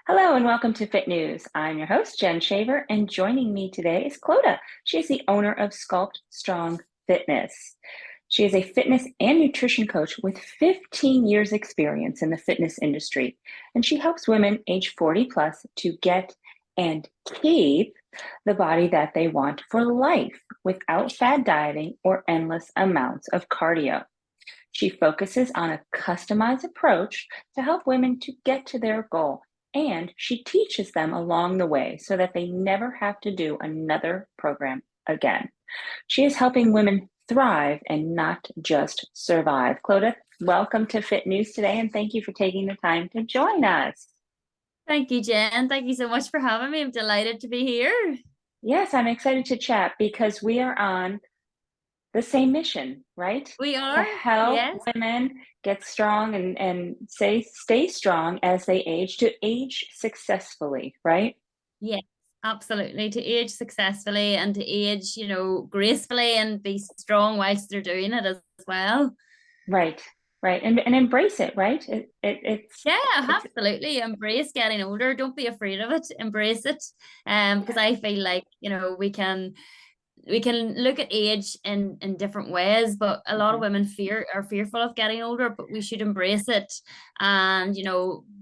Hello and welcome to Fit News. I'm your host, Jen Shaver, and joining me today is Clodagh. She is the owner of Sculpt Strong Fitness. She is a fitness and nutrition coach with 15 years experience in the fitness industry, and she helps women age 40 plus to get and keep the body that they want for life without fad dieting or endless amounts of cardio. She focuses on a customized approach to help women to get to their goal, and she teaches them along the way so that they never have to do another program again. She is helping women thrive and not just survive. Clodagh, welcome to Fit News today, and thank you for taking the time to join us. Thank you, Jen. Thank you so much for having me. I'm delighted to be here. Yes, I'm excited to chat because we are on the same mission, right? We To are, help yes, women get strong and stay strong as they age, to age successfully, right? yes, absolutely. To age successfully and to age, gracefully and be strong whilst they're doing it as well. Right, right. And embrace it, right? Yeah, It's absolutely. Embrace getting older. Don't be afraid of it. Embrace it. Because I feel like, we can look at age in different ways, but a lot of mhm. women are fearful of getting older, but we should embrace it and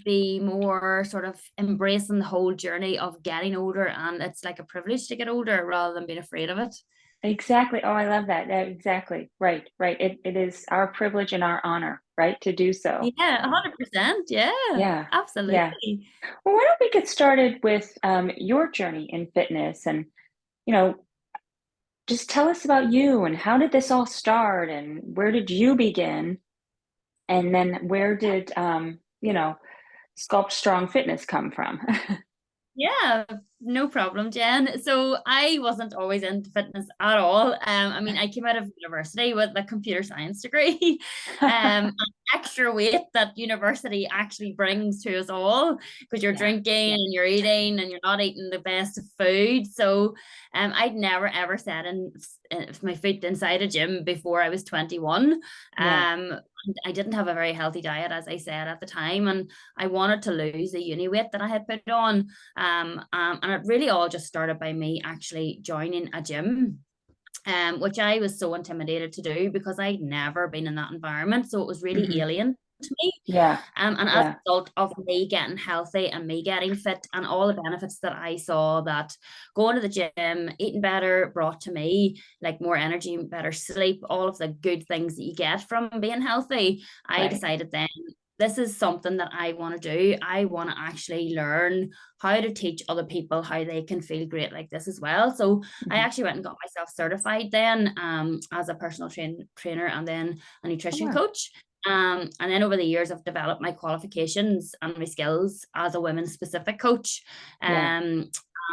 be more sort of embracing the whole journey of getting older, and it's like a privilege to get older rather than being afraid of it. Exactly. Oh, I love that. Exactly. Right, right. It is our privilege and our honor, right, to do so. Yeah, 100%. Yeah, Yeah, yeah. absolutely. Well, why don't we get started with your journey in fitness and, you know, just tell us about you and how did this all start and where did you begin? And then where did Sculpt Strong Fitness come from? Yeah, no problem, Jen. So I wasn't always into fitness at all. I mean, I came out of university with a computer science degree, and extra weight that university actually brings to us all because you're Yeah, drinking and you're eating and you're not eating the best of food. So, I'd never ever set in my feet inside a gym before I was 21. yeah, I didn't have a very healthy diet, as I said at the time, and I wanted to lose the uni weight that I had put on. And it really all just started by me actually joining a gym, which I was so intimidated to do because I'd never been in that environment. So it was really hmm, alien to me. yeah, And as a yeah, result of me getting healthy and me getting fit and all the benefits that I saw that going to the gym, eating better brought to me, like more energy, better sleep, all of the good things that you get from being healthy, I right. decided then this is something that I want to do. I want to actually learn how to teach other people how they can feel great like this as well. So I Hmm. actually went and got myself certified then as a personal trainer and then a Oh, nutrition wow. coach. And then over the years, I've developed my qualifications and my skills as a women's specific coach. Yeah.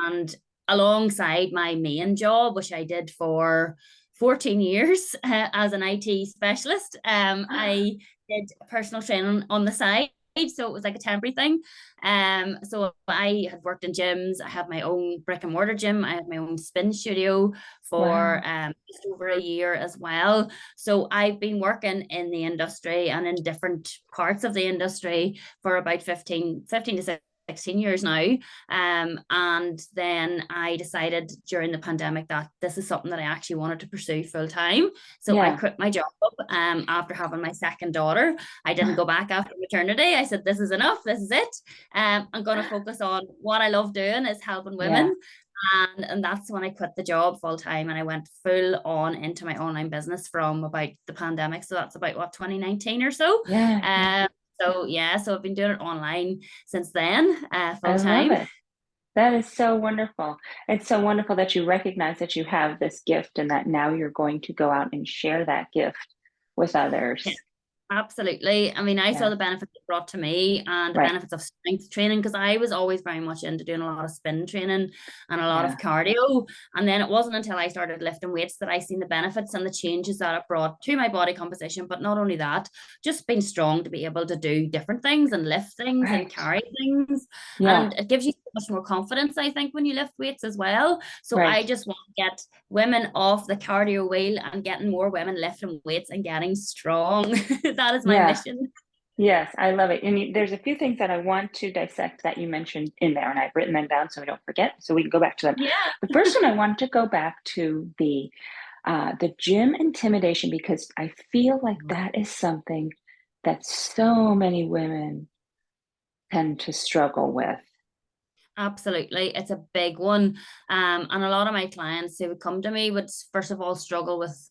And alongside my main job, which I did for 14 years as an IT specialist, I did personal training on the side. So it was like a temporary thing. So I had worked in gyms. I had my own brick and mortar gym. I had my own spin studio for Wow. just over a year as well. So I've been working in the industry and in different parts of the industry for about 15 to 16 years now. And then I decided during the pandemic that this is something that I actually wanted to pursue full time. So I Yeah. quit my job after having my second daughter. I didn't go back after maternity. I said, this is enough. This is it. I'm going to focus on what I love doing is helping Yeah. women. And that's when I quit the job full time and I went full on into my online business from about the pandemic. So that's about what, 2019 or so. Yeah. Yeah. Um, so yeah, so I've been doing it online since then, I full love time. it. That is so wonderful. It's so wonderful that you recognize that you have this gift and that now you're going to go out and share that gift with Yeah. others. Absolutely. I mean, I saw Yeah. the benefits it brought to me and the Right. benefits of strength training because I was always very much into doing a lot of spin training and a lot of Yeah. cardio. And then it wasn't until I started lifting weights that I seen the benefits and the changes that it brought to my body composition. But not only that, just being strong to be able to do different things and lift things and Right. carry things. Yeah. And it gives you so much more confidence, I think, when you lift weights as well. So I Right. just want to get women off the cardio wheel and getting more women lifting weights and getting strong. That is my Yeah. mission. Yes, I love it. And there's a few things that I want to dissect that you mentioned in there, and I've written them down so we don't forget, so we can go back to them. Yeah. The first one I wanted to go back to the gym intimidation because I feel like that is something that so many women tend to struggle with. Absolutely. It's a big one. And a lot of my clients who would come to me would first of all struggle with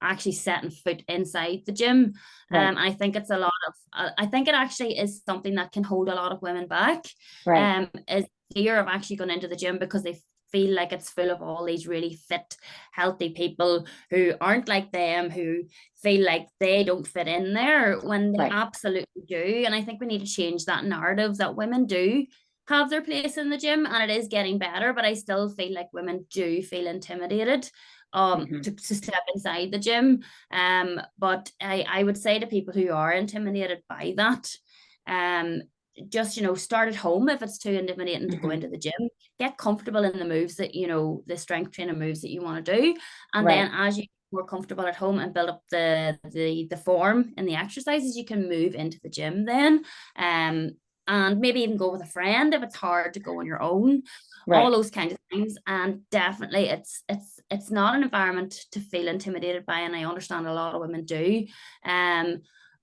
actually setting foot inside the gym. Right, I think it's a lot of, I think it actually is something that can hold a lot of women back. right, Is fear of actually going into the gym because they feel like it's full of all these really fit, healthy people who aren't like them, who feel like they don't fit in there when they right. absolutely do. And I think we need to change that narrative that women do have their place in the gym and it is getting better, but I still feel like women do feel intimidated Hmm. to step inside the gym. But I would say to people who are intimidated by that, um, just start at home if it's too intimidating to go Hmm. into the gym. Get comfortable in the moves that the strength training moves that you want to do, and then Right. as you more comfortable at home and build up the form and the exercises, you can move into the gym then. Um, and maybe even go with a friend if it's hard to go on your own, all Right. those kinds of things. And definitely it's not an environment to feel intimidated by, and I understand a lot of women do.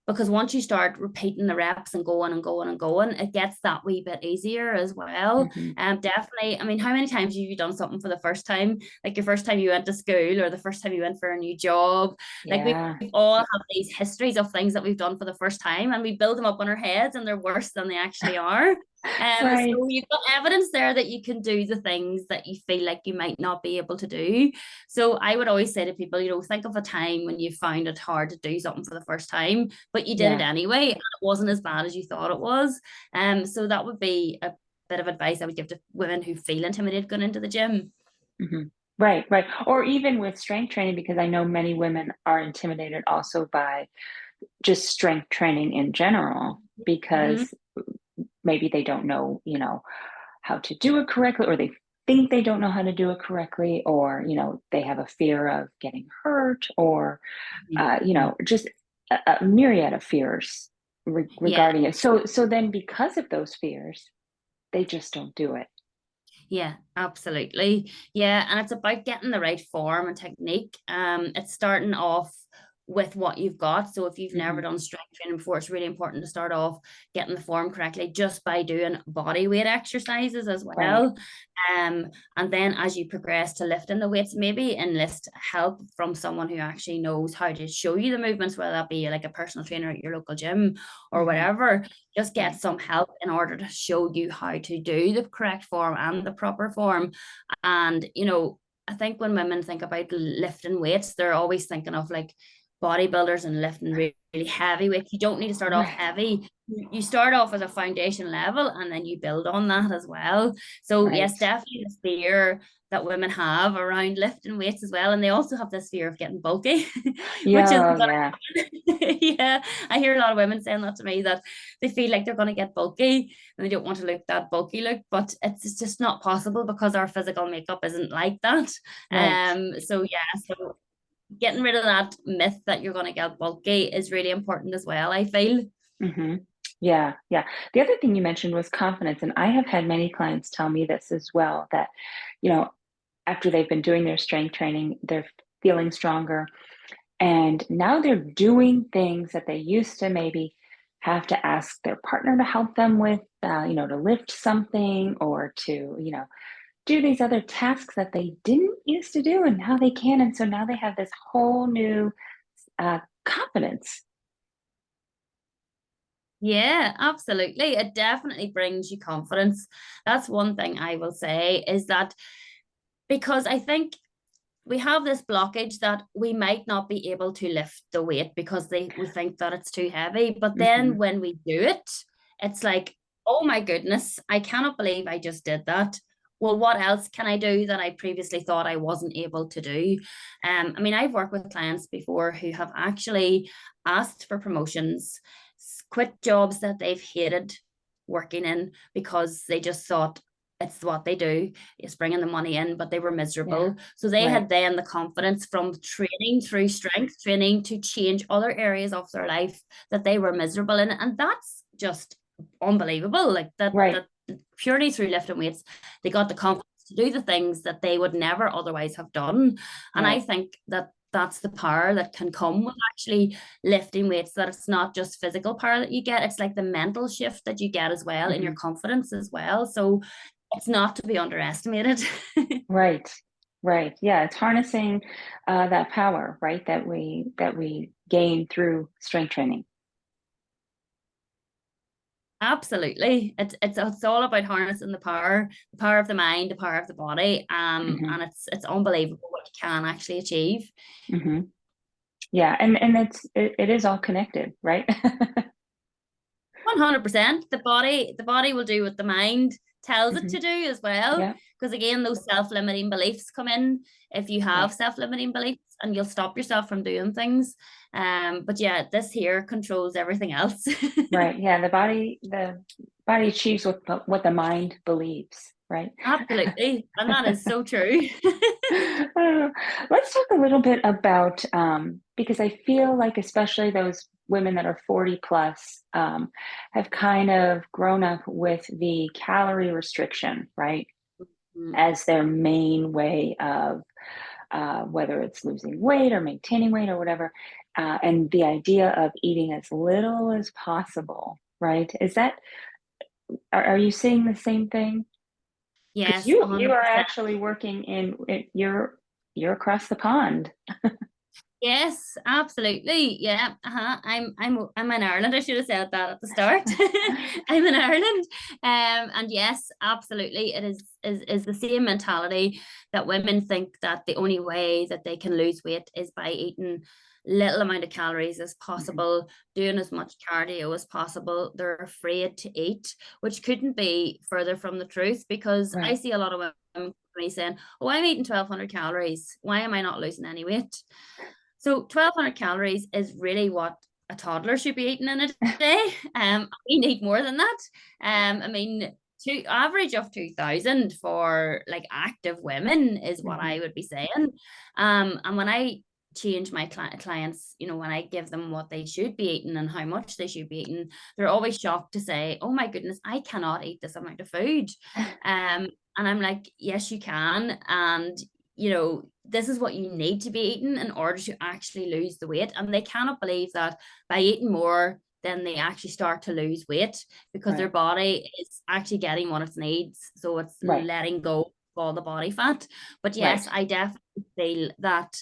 Because once you start repeating the reps and going and going and going, it gets that wee bit easier as well. Hmm. Definitely. I mean, how many times have you done something for the first time? Like your first time you went to school or the first time you went for a new job. Like we Yeah. all have these histories of things that we've done for the first time and we build them up on our heads and they're worse than they actually are. Right. So you've got evidence there that you can do the things that you feel like you might not be able to do. So I would always say to people, think of a time when you found it hard to do something for the first time, but you did it Yeah. anyway, and it wasn't as bad as you thought it was. So that would be a bit of advice I would give to women who feel intimidated going into the gym. Hmm. Right, right. Or even with strength training, because I know many women are intimidated also by just strength training in general, Mm-hmm. because maybe they don't know, how to do it correctly, or they think they don't know how to do it correctly, or, they have a fear of getting hurt, or, just a myriad of fears Yeah. regarding it. So then because of those fears, they just don't do it. Yeah, absolutely. Yeah, and it's about getting the right form and technique. It's starting off with what you've got. So if you've never Hmm. done strength training before, it's really important to start off getting the form correctly just by doing body weight exercises as Right. well. And then as you progress to lifting the weights, maybe enlist help from someone who actually knows how to show you the movements, whether that be like a personal trainer at your local gym or Hmm. whatever. Just get Right. some help in order to show you how to do the correct form and the proper form. And, I think when women think about lifting weights, they're always thinking of like bodybuilders and lifting really heavy weights. You don't need to start off Right. heavy. You start off as a foundation level and then you build on that as well. So, Right. yes, definitely the fear that women have around lifting weights as well. And they also have this fear of getting bulky, which isn't Yeah. going Yeah. to, yeah, I hear a lot of women saying that to me that they feel like they're going to get bulky and they don't want to look that bulky look, but it's just not possible because our physical makeup isn't like that. Right. So yeah, so getting rid of that myth that you're going to get bulky is really important as well, I feel. Hmm. Yeah, yeah. The other thing you mentioned was confidence, and I have had many clients tell me this as well, that, you know, after they've been doing their strength training, they're feeling stronger, and now they're doing things that they used to maybe have to ask their partner to help them with, to lift something, or to, do these other tasks that they didn't used to do, and now they can. And so now they have this whole new confidence. Yeah, absolutely. It definitely brings you confidence. That's one thing I will say is that because I think we have this blockage that we might not be able to lift the weight because we think that it's too heavy. But then Hmm. when we do it, it's like, oh my goodness, I cannot believe I just did that. Well, what else can I do that I previously thought I wasn't able to do? I mean, I've worked with clients before who have actually asked for promotions, quit jobs that they've hated working in because they just thought it's what they do. It's bringing the money in, but they were Yeah. miserable. So they Right. had then the confidence from training through strength training to change other areas of their life that they were miserable in. And that's just unbelievable. Like Right. that purely through lifting weights, they got the confidence to do the things that they would never otherwise have done. And I Right. think that that's the power that can come with actually lifting weights, that it's not just physical power that you get, it's like the mental shift that you get as well in your Hmm. confidence as well. So it's not to be underestimated. Right. Right. Yeah. It's harnessing that power, right? That we gain through strength training. Absolutely. It's all about harnessing the power of the mind, the power of the body. Hmm. And it's unbelievable what you can actually achieve. Hmm. Yeah. And it is all connected, right? 100%. The body will do what the mind tells it Hmm. to do as well. Yeah. Because again, those self-limiting beliefs come in if you have Right. self-limiting beliefs, and you'll stop yourself from doing things. But yeah, this here controls everything else. Right. Yeah. The body achieves what the mind believes, right? Absolutely. And that is so true. Uh, let's talk a little bit about because I feel like especially those women that are 40 plus have kind of grown up with the calorie restriction, right, Mm. as their main way of whether it's losing weight or maintaining weight or whatever, and the idea of eating as little as possible, right? Are you seeing the same thing? Because Yes, you are 100%. actually working you're across the pond. Yes, absolutely. Yeah. I'm in Ireland. I should have said that at the start. I'm in Ireland. And yes, absolutely. It is the same mentality that women think that the only way that they can lose weight is by eating little amount of calories as Mhm. possible, doing as much cardio as possible. They're afraid to eat, which couldn't be further from the truth, because I Right, see a lot of women saying, "Oh, I'm eating 1,200 calories. Why am I not losing any weight?" So 1,200 calories is really what a toddler should be eating in a day. We need more than that. I mean, to average of 2,000 for like active women is what mhm. I would be saying. And when I change my clients, when I give them what they should be eating and how much they should be eating, they're always shocked to say, "Oh my goodness, I cannot eat this amount of food." And I'm like, "Yes, you can." And this is what you need to be eating in order to actually lose the weight. And they cannot believe that by eating more, then they actually start to lose weight, because their Right, body is actually getting what it needs. So it's right, letting go of all the body fat. But right, yes, I definitely feel that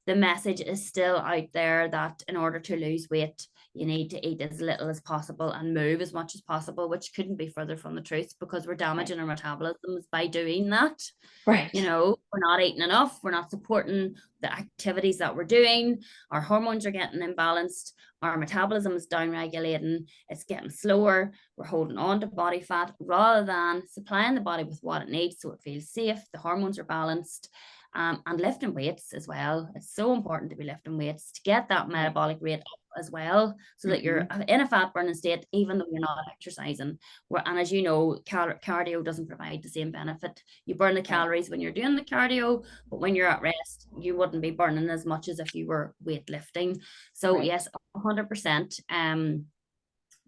the message is still out there that in order to lose weight, you need to eat as little as possible and move as much as possible, which couldn't be further from the truth, because we're right, damaging our metabolisms by doing that. right, We're not eating enough, we're not supporting the activities that we're doing, our hormones are getting imbalanced, our metabolism is downregulating, it's getting slower, we're holding on to body fat rather than supplying the body with what it needs so it feels safe, the hormones are balanced. And lifting weights as well. It's so important to be lifting weights to get that right. metabolic rate up as well, so that you're Hmm. in a fat burning state, even though you're not exercising. And as you know, cardio doesn't provide the same benefit. You burn the Right, calories when you're doing the cardio, but when you're at rest, you wouldn't be burning as much as if you were weightlifting. So right, yes, 100%.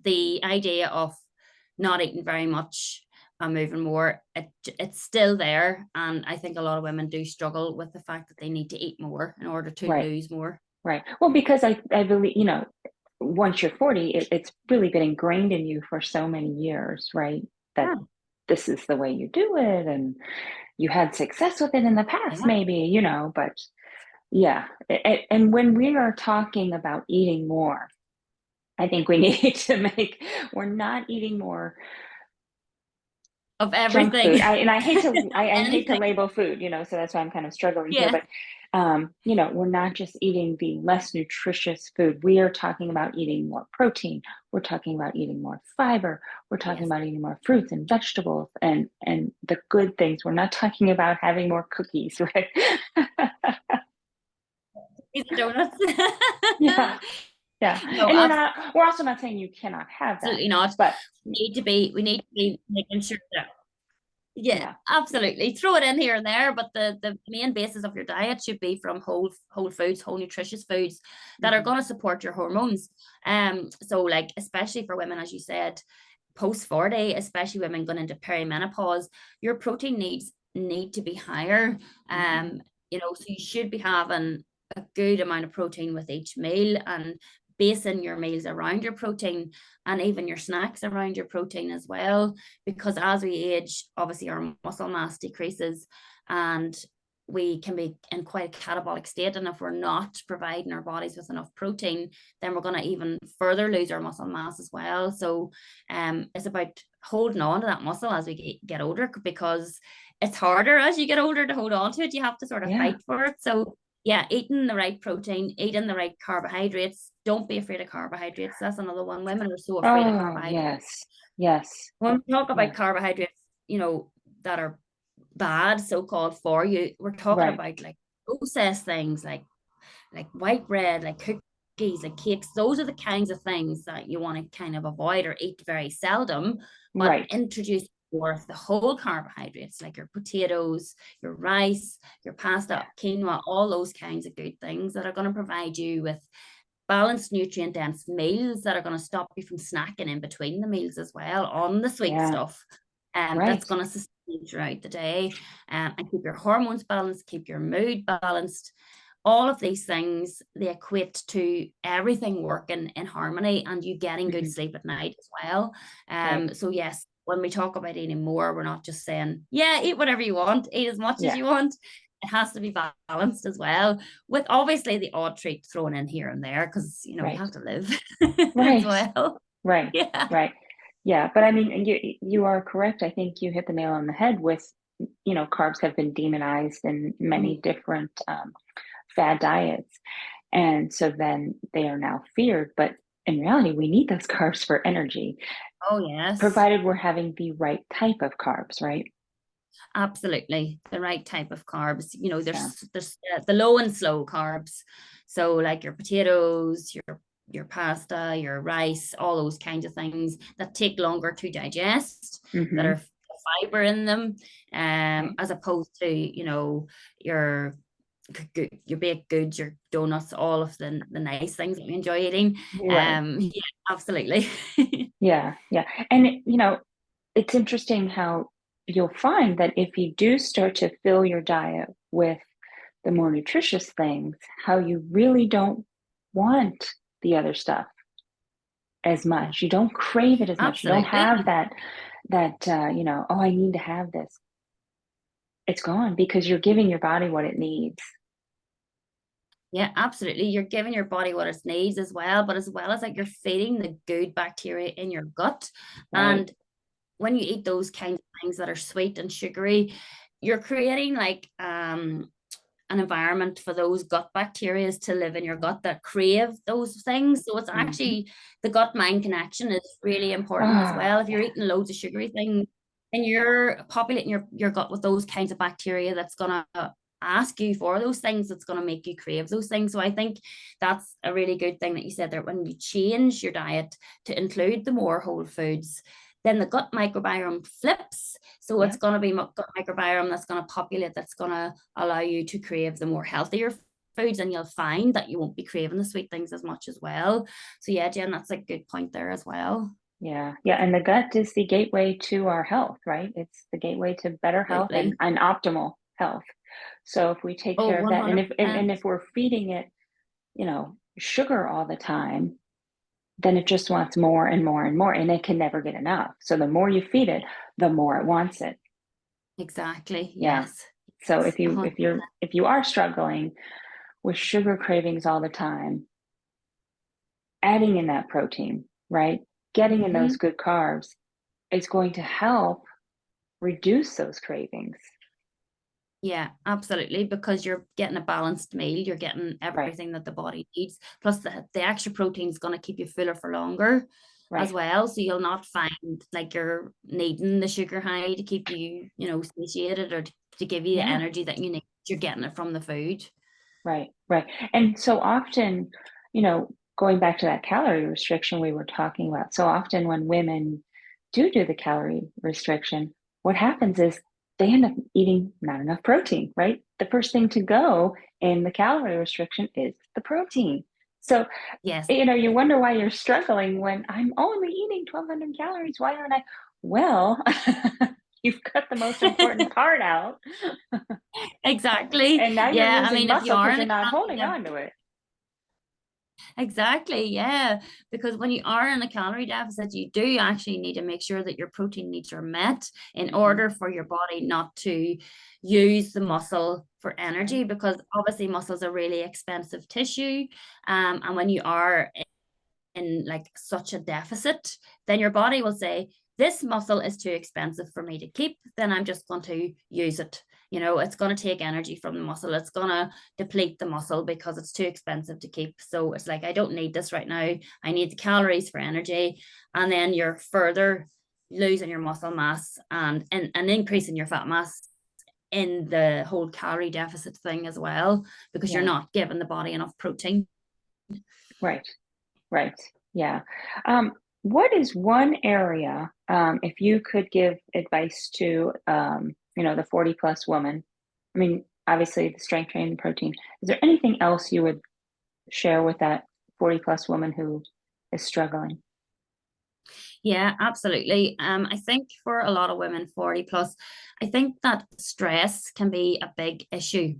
The idea of not eating very much and moving more, it's still there. And I think a lot of women do struggle with the fact that they need to eat more in order to right, lose more. right. Well, because I believe, once you're 40, it's really been ingrained in you for so many years, right? That Yeah, this is the way you do it, and you had success with it in the past, yeah, maybe, but yeah. And when we are talking about eating more, I think we need to we're not eating more of junk food. everything. I hate to I hate to Anything. label food, so that's why I'm kind of struggling here. Yeah. But we're not just eating the less nutritious food. We are talking about eating more protein. We're talking about eating more fiber. We're talking Yes. about eating more fruits and vegetables and the good things. We're not talking about having more cookies, right? These are donuts. Yeah, yeah. No, And we're also not saying you cannot have that, absolutely not. but We need to be making sure that. Yeah, Yeah. absolutely. Throw it in here and there, but the main basis of your diet should be from whole foods, whole nutritious foods that are Hmm. going to support your hormones. So like especially for women, as you said, post 40, especially women going into perimenopause, your protein needs need to be higher. Hmm. So you should be having a good amount of protein with each meal and basing your meals around your protein and even your snacks around your protein as well. Because as we age, obviously our muscle mass decreases and we can be in quite a catabolic state. And if we're not providing our bodies with enough protein, then we're going to even further lose our muscle mass as well. So it's about holding on to that muscle as we get older, because it's harder as you get older to hold on to it. You have to sort of Yeah. fight for it. So yeah, eating the right protein, eating the right carbohydrates. Don't be afraid of carbohydrates. That's another one. Women are so afraid of Oh, carbohydrates. yes. Yes. When we talk about Yeah. carbohydrates, that are bad, so called for you, we're talking Right. about like processed things like white bread, like cookies, like cakes. Those are the kinds of things that you want to kind of avoid or eat very seldom, but Right. introduce more of the whole carbohydrates, like your potatoes, your rice, your pasta, quinoa, all those kinds of good things that are going to provide you with balanced nutrient dense meals that are going to stop you from snacking in between the meals as well on the sweet Yeah. stuff. That's Right. going to sustain you throughout the day, and keep your hormones balanced, keep your mood balanced. All of these things, they equate to everything working in harmony and you getting good Hmm. sleep at night as well. Right. So yes, when we talk about eating more, we're not just saying, yeah, eat whatever you want, eat as much as Yeah. you want. It has to be balanced as well, with obviously the odd treat thrown in here and there, because you Right. have to live as Right. well. Right. Yeah. Right. Yeah. But I mean, you are correct. I think you hit the nail on the head with, carbs have been demonized in many Mm. different fad diets. And so then they are now feared. But in reality, we need those carbs for energy, Oh yes. provided we're having the right type of carbs, right? Absolutely, the right type of carbs. So, There's the low and slow carbs. So like your potatoes, your pasta, your rice, all those kinds of things that take longer to digest, that hmm. are fiber in them, Right. as opposed to your your baked goods, your donuts, all of the nice things that we enjoy eating. Right. Yeah, absolutely. Yeah. Yeah. And, it's interesting how you'll find that if you do start to fill your diet with the more nutritious things, how you really don't want the other stuff as Yeah, much. You don't crave it as much. You don't have absolutely. that, oh, I need to have this. It's gone because you're giving your body what it needs. Yeah, absolutely. You're giving your body what it needs as well, but as well as like you're feeding the good bacteria in your gut. Right. And when you eat those kinds of things that are sweet and sugary, you're creating like an environment for those gut bacteria to live in your gut that crave those things. So it's Hmm. actually the gut mind connection is really important as Ah, well. If you're yeah. eating loads of sugary things and you're populating your gut with those kinds of bacteria, that's gonna ask you for those things, that's going to make you crave those things. So I think that's a really good thing that you said there. When you change your diet to include the more whole foods, then the gut microbiome flips. So it's Yeah. going to be gut microbiome that's going to populate, that's going to allow you to crave the more healthier foods, and you'll find that you won't be craving the sweet things as much as well. So yeah, Jen, that's a good point there as well. Yeah. Yeah. And the gut is the gateway to our health, right? It's the gateway to better health Absolutely. and optimal health. So if we take Oh, care of that, and and 100%. if we're feeding it, sugar all the time, then it just wants more and more and more, and it can never get enough. So the more you feed it, the more it wants it. Exactly. Yeah. Yes. So Yes. if you are struggling with sugar cravings all the time, adding in that protein, right? Getting in those 100%. good carbs is going to help reduce those cravings. Yeah, absolutely. Because you're getting a balanced meal, you're getting Right. everything that the body needs. Plus, the extra protein is going to keep you fuller for longer as Right. well. So you'll not find like you're needing the sugar high to keep you, satiated, or to give you the Yeah. energy that you need. You're getting it from the food. Right. Right. And so often, going back to that calorie restriction we were talking about, so often when women do the calorie restriction, what happens is they end up eating not enough protein, right? The first thing to go in the calorie restriction is the protein. So, Yes. you wonder why you're struggling when I'm only eating 1,200 calories. Why aren't I? Well, you've cut the most important part out. Exactly. And now you're Yeah. I losing mean, if you muscle are because in you're a not calorie holding deficit, on to it. exactly. Yeah. Because when you are in a calorie deficit, you do actually need to make sure that your protein needs are met in Hmm. order for your body not to use the muscle for Right. energy, because obviously muscles are really expensive tissue. And when you are in like such a deficit, then your body will say, this muscle is too expensive for me to keep, then I'm just going to use it. It's going to take energy from the muscle. It's going to deplete the muscle because it's too expensive to keep. So it's like, I don't need this right now. I need the calories for energy. And then you're further losing your muscle mass and increasing your fat mass in the whole calorie deficit thing as well, because you're Yeah. not giving the body enough protein. Right. Right. Yeah. Um, what is one area, if you could give advice to, the 40 plus woman? I mean, obviously the strength training, protein. Is there anything else you would share with that 40 plus woman who is struggling? Yeah, absolutely. I think for a lot of women 40 plus, I think that stress can be a big issue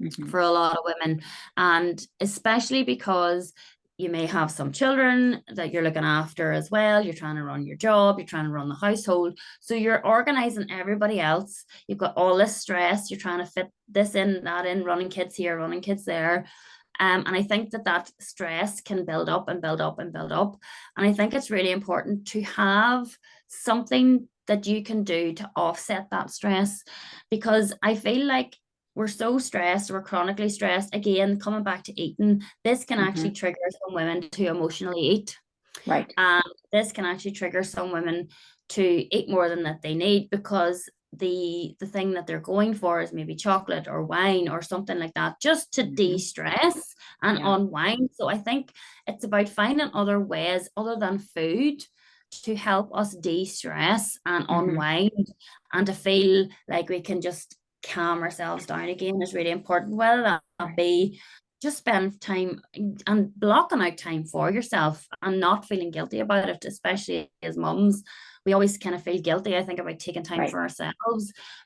Hmm. for a lot of women. And especially because you may have some children that you're looking after as well. You're trying to run your job, you're trying to run the household. So you're organizing everybody else. You've got all this stress. You're trying to fit this in, that in, running kids here, running kids there. And I think that stress can build up and build up and build up. And I think it's really important to have something that you can do to offset that stress, because I feel like we're so stressed, we're chronically stressed. Again, coming back to eating, this can Hmm. actually trigger some women to emotionally eat. Right. And this can actually trigger some women to eat more than that they need, because the thing that they're going for is maybe chocolate or wine or something like that, just to Hmm. de-stress and Yeah. unwind. So I think it's about finding other ways other than food to help us de-stress and Hmm. unwind, and to feel like we can just calm ourselves down again is really important, whether that Right. be just spend time and blocking out time for yourself and not feeling guilty about it, especially as mums. We always kind of feel guilty, I think, about taking time Right. for ourselves,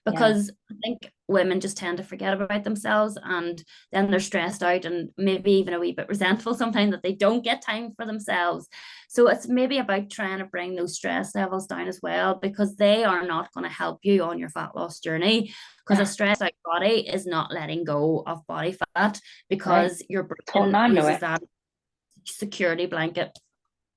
Yeah. because I think women just tend to forget about themselves, and then they're stressed out and maybe even a wee bit resentful sometimes that they don't get time for themselves. So it's maybe about trying to bring those stress levels down as well, because they are not going to help you on your fat loss journey, because a Yeah. stressed out body is not letting go of body fat, Right. because your It's holding brain on to uses it. that security blanket.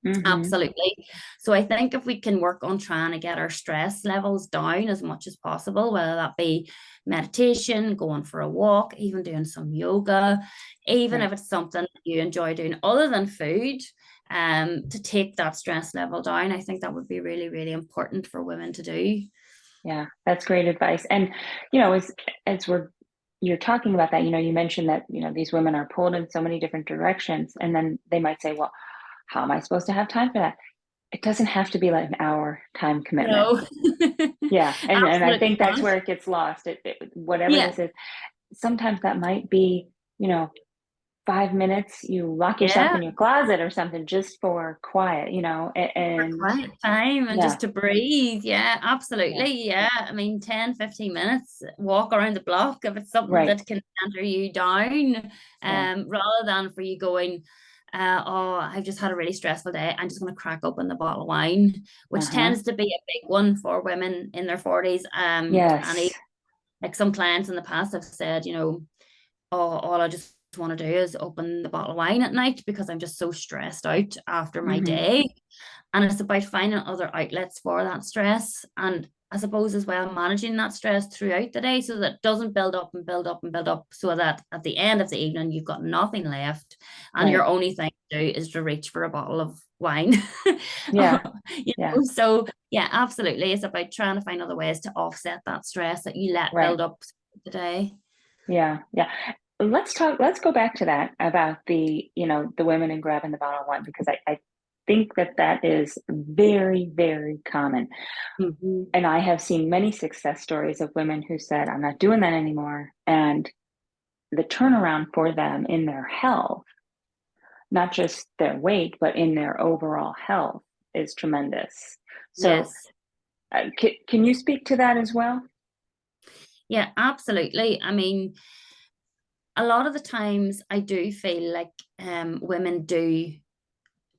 Hmm. Absolutely. So I think if we can work on trying to get our stress levels down as much as possible, whether that be meditation, going for a walk, even doing some yoga, even Right. if it's something you enjoy doing other than food, to take that stress level down, I think that would be really, really important for women to do. Yeah, that's great advice. And as you're talking about that, you mentioned that these women are pulled in so many different directions, and then they might say, "Well, how am I supposed to have time for that?" It doesn't have to be like an hour time commitment. No, Yeah, and I absolutely think that's not. where it gets lost. Whatever Yeah, this is, sometimes that might be, 5 minutes. You lock yourself yeah. in your closet or something just for quiet, For and quiet time and yeah, just to breathe. Yeah, yeah, absolutely. Yeah. I mean, 10, 15 minutes, walk around the block if it's something right, that can center you down, yeah, rather than for you going, oh, I've just had a really stressful day. I'm just going to crack open the bottle of wine, which uh-huh, tends to be a big one for women in their 40s. And yes, like some clients in the past have said, oh, all I just want to do is open the bottle of wine at night because I'm just so stressed out after my mm-hmm, day. And it's about finding other outlets for that stress. And I suppose as well, managing that stress throughout the day so that it doesn't build up and build up and build up, so that at the end of the evening, you've got nothing left. And right, your only thing to do is to reach for a bottle of wine. yeah, yeah, So yeah, absolutely. It's about trying to find other ways to offset that stress that you let right. build up today. Yeah, yeah. Let's go back to that about the women and grabbing the bottle of wine because I think that that is very, very common. Mm-hmm. And I have seen many success stories of women who said, I'm not doing that anymore. And the turnaround for them in their health, not just their weight, but in their overall health, is tremendous. So, Yes. can you speak to that as well? Yeah, absolutely. I mean, a lot of the times I do feel like women do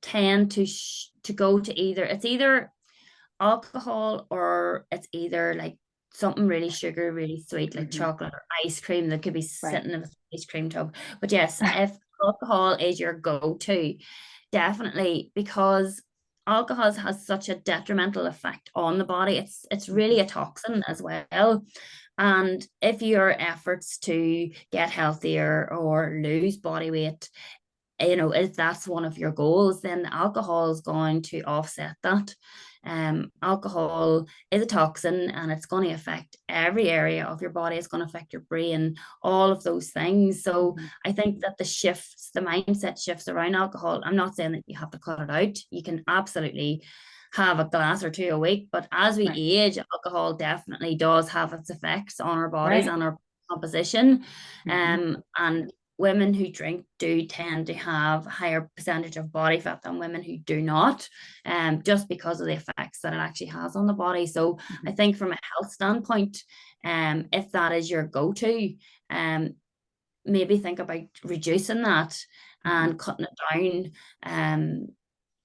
tend to go to either alcohol, or it's either like something really sugar, really sweet, like Hmm. chocolate or ice cream that could be Right. sitting in an ice cream tub. But yes, if alcohol is your go-to, definitely, because alcohol has such a detrimental effect on the body. It's really Hmm. a toxin as well. And if your efforts to get healthier or lose body weight, if that's one of your goals, then alcohol is going to offset that. Alcohol is a toxin, and it's going to affect every area of your body. It's going to affect your brain, all of those things. So Hmm. I think that the mindset shifts around alcohol. I'm not saying that you have to cut it out. You can absolutely have a glass or two a week, but as we Right. age, alcohol definitely does have its effects on our bodies Right. and our composition. Hmm. And women who drink do tend to have a higher percentage of body fat than women who do not, just because of the effects that it actually has on the body. So I Hmm. think from a health standpoint, if that is your go-to, um, maybe think about reducing that Hmm. and cutting it down,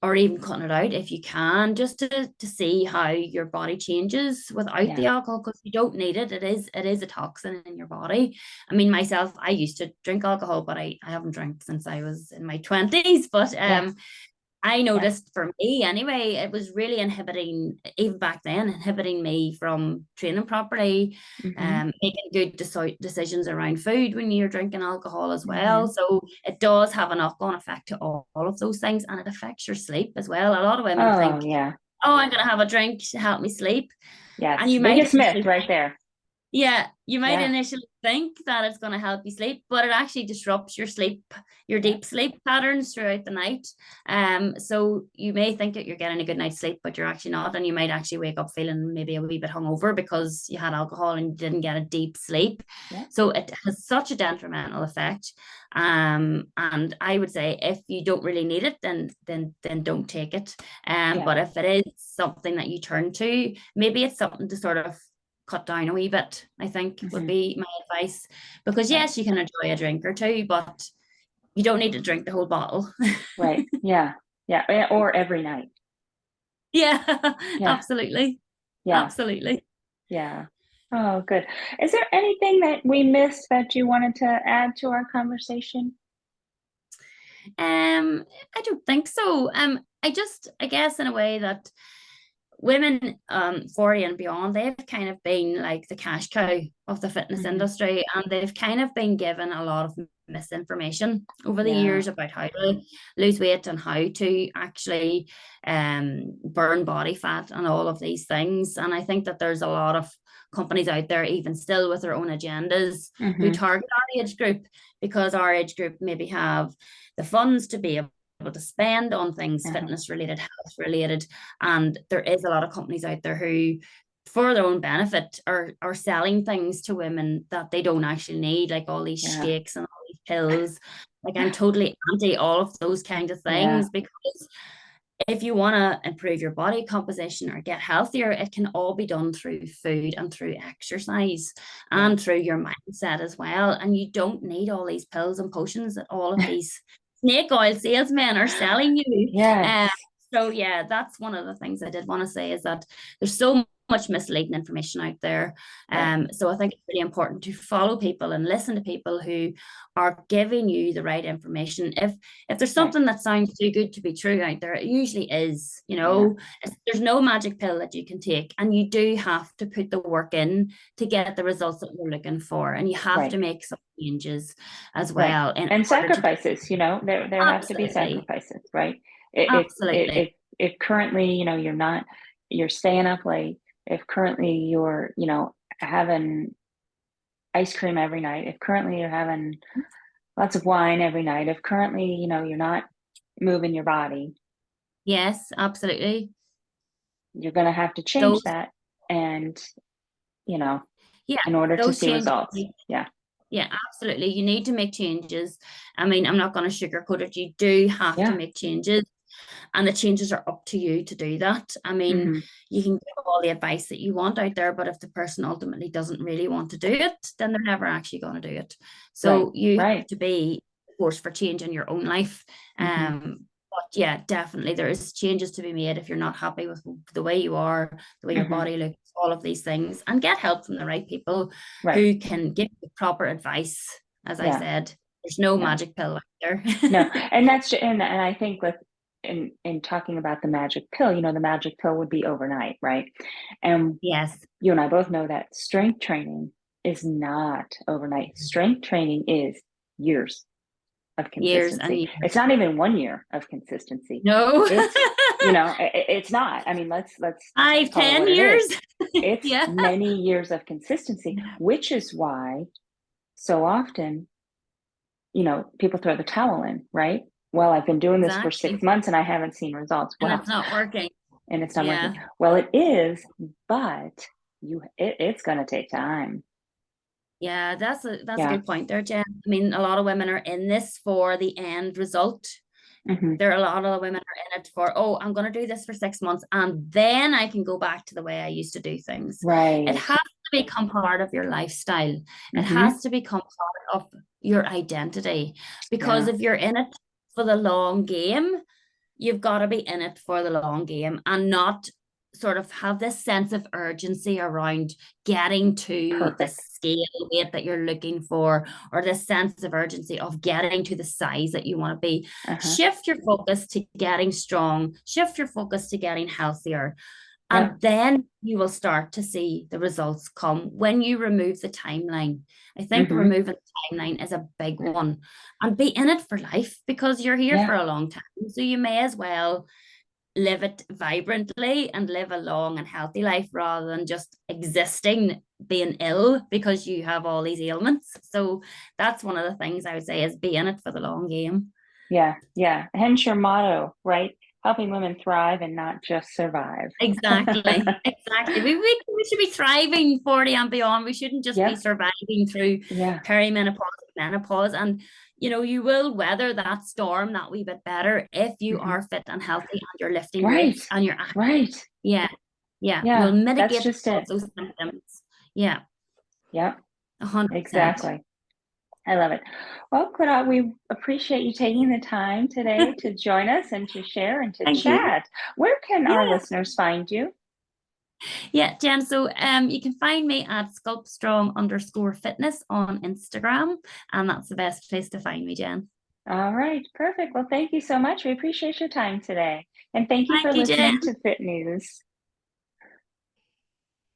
or even cutting it out if you can, just to see how your body changes without the Yeah. alcohol, because you don't need it. It is a toxin in your body. I mean, myself, I used to drink alcohol, but I haven't drank since I was in my 20s. But Yes. I Yeah. noticed for me anyway, it was really inhibiting, even back then, inhibiting me from training properly, Hmm. making good decisions around food when you're drinking alcohol as well. Hmm. So it does have a knock-on effect to all of those things, and it affects your sleep as well. A lot of women Oh, think, yeah. oh, I'm going to have a drink to help me sleep. And Yes. you might Biggest myth initially right there. yeah, you might Yeah. initially think that it's going to help you sleep, but it actually disrupts your sleep, your Yeah. deep sleep patterns throughout the night. So you may think that you're getting a good night's sleep, but you're actually not, and you might actually wake up feeling maybe a wee bit hungover because you had alcohol and you didn't get a deep sleep. Yeah. So it has such a detrimental effect. And I would say if you don't really need it, then don't take it. Yeah. But if it is something that you turn to, maybe it's something to sort of cut down a wee bit, I think would Hmm. be my advice. Because Right. yes, you can enjoy a drink or two, but you don't need to drink the whole bottle. Right. Yeah. Yeah. Or every night. Yeah, Yeah. absolutely. Yeah. Absolutely. Yeah. Oh, good. Is there anything that we missed that you wanted to add to our conversation? I don't think so. I guess in a way that women 40 and beyond, they've kind of been like the cash cow of the fitness Hmm. industry, and they've kind of been given a lot of misinformation over the Yeah. years about how to lose weight and how to actually burn body fat and all of these things. And I think that there's a lot of companies out there, even still with their own agendas, who Hmm. target our age group, because our age group maybe have the funds to be able to spend on things Uh-huh. fitness related, health related. And there is a lot of companies out there who, for their own benefit, are selling things to women that they don't actually need, like all these Yeah. shakes and all these pills. Like, I'm totally anti all of those kinds of Yeah. things, because if you want to improve your body composition or get healthier, it can all be done through food and through exercise Yeah. and through your mindset as well. And you don't need all these pills and potions that all of these snake oil salesmen are selling you. Um, Yes. so yeah, that's one of the things I did want to say, is that there's so much misleading information out there. Right. So I think it's really important to follow people and listen to people who are giving you the right information. If there's Right. something that sounds too good to be true out there, it usually is. Yeah. There's no magic pill that you can take, and you do have to put the work in to get the results that you're looking for, and you have Right. to make some changes as Right. well in And order to. sacrifices, there have to be Absolutely. sacrifices, right? Absolutely. If currently, you're staying up late, if currently you're, having ice cream every night, if currently you're having lots of wine every night, if currently, you're not moving your body, Yes, absolutely. You're going to have to change Those, that. And, you know, yeah, in order to those see changes. results. Yeah. Yeah, absolutely. You need to make changes. I mean, I'm not going to sugarcoat it. You do have to Yeah. make changes, and the changes are up to you to do that. I mean, Hmm. you can give all the advice that you want out there, but if the person ultimately doesn't really want to do it, then they're never actually going to do it. Right. So you have Right. to be a force for change in your own life. Hmm. But yeah, definitely there is changes to be made if you're not happy with the way you are, the way your Hmm. body looks, all of these things, and get help from the right people Right. who can give you proper advice. As I Yeah. said, there's no Yeah. magic pill out there. No. And and I think with, in talking about the magic pill, the magic pill would be overnight, right? And Yes, you and I both know that strength training is not overnight. Strength training is years of years and consistency. It's years. not even 1 year of consistency. No. It's, it's not. I mean, let's Five, call it ten what it is. years. It's Yeah, many years of consistency, which is why so often, people throw the towel in, right? Well, I've been doing this for six exactly. months and I haven't seen results. And Well, it's not working. and it's not working. Yeah. Well, it is, but it's going to take time. Yeah, that's a Yeah. good point there, Jen. I mean, a lot of women are in this for the end result. Hmm. There are a lot of women are in it for, oh, I'm going to do this for 6 months and then I can go back to the way I used to do things. It Right. has to become part of your lifestyle. It Hmm. has to become part of your identity. Because Yeah. if you're in it for the long game, you've got to be in it for the long game and not sort of have this sense of urgency around getting to the Perfect. scale weight that you're looking for, or this sense of urgency of getting to the size that you want to be. Uh-huh. Shift your focus to getting strong, shift your focus to getting healthier. Yep. And then you will start to see the results come when you remove the timeline. I think Hmm. removing the timeline is a big one. And be in it for life because you're here for Yeah. a long time. So you may as well live it vibrantly and live a long and healthy life rather than just existing being ill because you have all these ailments. So that's one of the things I would say is be in it for the long game. Yeah. Yeah. Hence your motto, right? Helping women thrive and not just survive. Exactly. Exactly. We should be thriving 40 and beyond. We shouldn't just be Yeah. surviving through Yeah. perimenopause and menopause. And you will weather that storm that wee bit better if you Hmm. are fit and healthy and you're lifting Right. weights and you're active. Right. Yeah. Yeah. You'll Yeah. That's mitigate just all of it. those symptoms. Yeah. Yep. 100%. Exactly. I love it. Well, Clodagh, we appreciate you taking the time today to join us and to share and to Thank you. chat. Where can our Yeah. listeners find you? Yeah, Jen. So you can find me at sculptstrong_fitness on Instagram. And that's the best place to find me, Jen. All right, perfect. Well, thank you so much. We appreciate your time today. And thank you for Thank you, Jen. listening to Fit News.